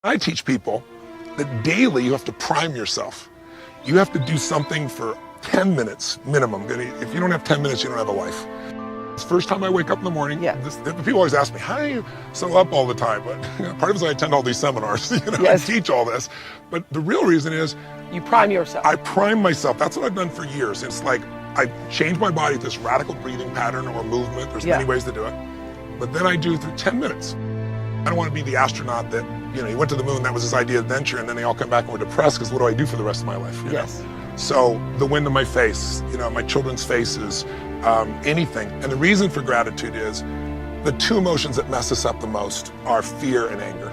I teach people that daily you have to prime yourself. You have to do something for 10 minutes minimum. If you don't have 10 minutes, you don't have a life. It's the first time I wake up in the morning. Yeah. People always ask me, how do you so up all the time? But part of it is I attend all these seminars, Yes. I teach all this. But the real reason is You prime yourself. I prime myself. That's what I've done for years. It's like I change my body to this radical breathing pattern or movement. There's many ways to do it. But then I do through 10 minutes. I don't want to be the astronaut that, he went to the moon, that was his idea of adventure, and then they all come back and were depressed because what do I do for the rest of my life? Yes. So the wind in my face, my children's faces, anything. And the reason for gratitude is the two emotions that mess us up the most are fear and anger.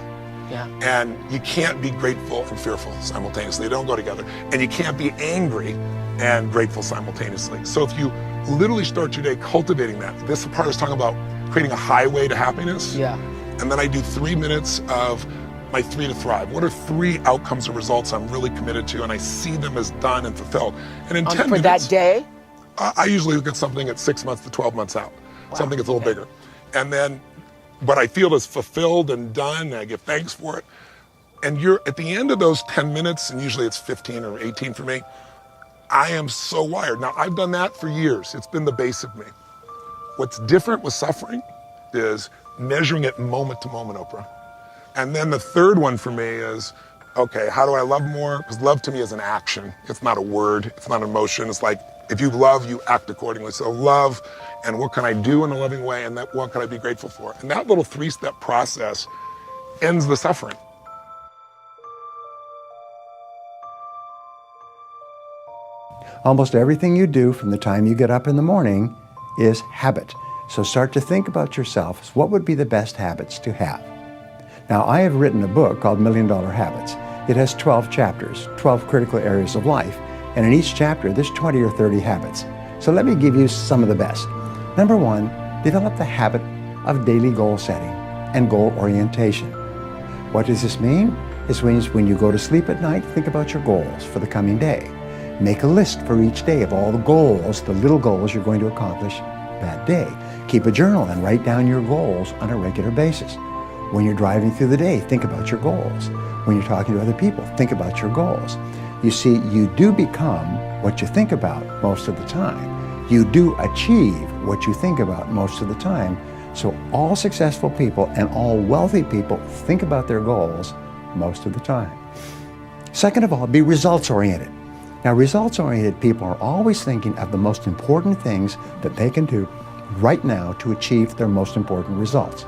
Yeah. And you can't be grateful and fearful simultaneously. They don't go together. And you can't be angry and grateful simultaneously. So if you literally start your day cultivating that, this part I was talking about creating a highway to happiness. Yeah. And then I do 3 minutes of my 3 to thrive. What are 3 outcomes or results I'm really committed to, and I see them as done and fulfilled. And in 10 for minutes, that day? I usually look at something at 6 months to 12 months out. Wow. Something that's a little bigger. And then what I feel is fulfilled and done, and I give thanks for it. And you're at the end of those 10 minutes, and usually it's 15 or 18 for me, I am so wired. Now, I've done that for years. It's been the base of me. What's different with suffering is measuring it moment to moment, Oprah. And then the third one for me is, okay, how do I love more? Because love to me is an action. It's not a word. It's not an emotion. It's like, if you love, you act accordingly. So love, and what can I do in a loving way, and what can I be grateful for? And that little 3-step process ends the suffering. Almost everything you do from the time you get up in the morning is habit. So start to think about yourself as what would be the best habits to have. Now, I have written a book called $1 Million Habits. It has 12 chapters, 12 critical areas of life, and in each chapter there's 20 or 30 habits. So let me give you some of the best. Number 1, develop the habit of daily goal setting and goal orientation. What does this mean? This means when you go to sleep at night, think about your goals for the coming day. Make a list for each day of all the goals, the little goals you're going to accomplish that day. Keep a journal and write down your goals on a regular basis. When you're driving through the day, think about your goals. When you're talking to other people, think about your goals. You see, you do become what you think about most of the time. You do achieve what you think about most of the time. So all successful people and all wealthy people think about their goals most of the time. Second of all, be results-oriented. Now, results-oriented people are always thinking of the most important things that they can do right now to achieve their most important results.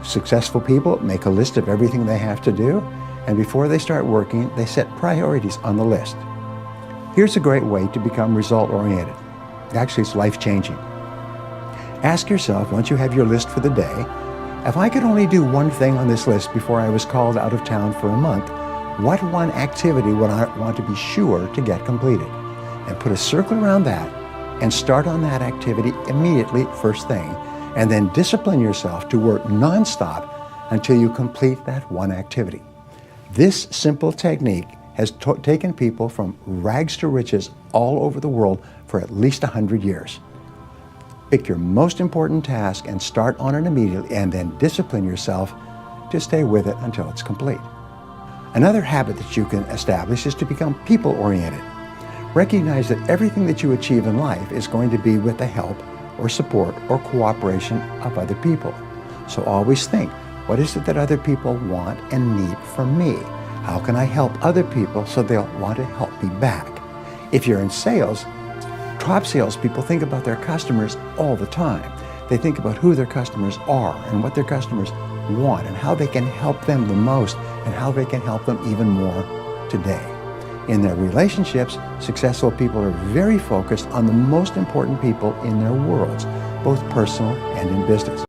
Successful people make a list of everything they have to do, and before they start working, they set priorities on the list. Here's a great way to become result-oriented. Actually, it's life-changing. Ask yourself, once you have your list for the day, if I could only do one thing on this list before I was called out of town for a month, what one activity would I want to be sure to get completed? And put a circle around that and start on that activity immediately, first thing, and then discipline yourself to work nonstop until you complete that one activity. This simple technique has taken people from rags to riches all over the world for at least 100 years. Pick your most important task and start on it immediately, and then discipline yourself to stay with it until it's complete. Another habit that you can establish is to become people-oriented. Recognize that everything that you achieve in life is going to be with the help or support or cooperation of other people. So always think, what is it that other people want and need from me? How can I help other people so they'll want to help me back? If you're in sales, top salespeople think about their customers all the time. They think about who their customers are and what their customers want and how they can help them the most and how they can help them even more today. In their relationships, successful people are very focused on the most important people in their worlds, both personal and in business.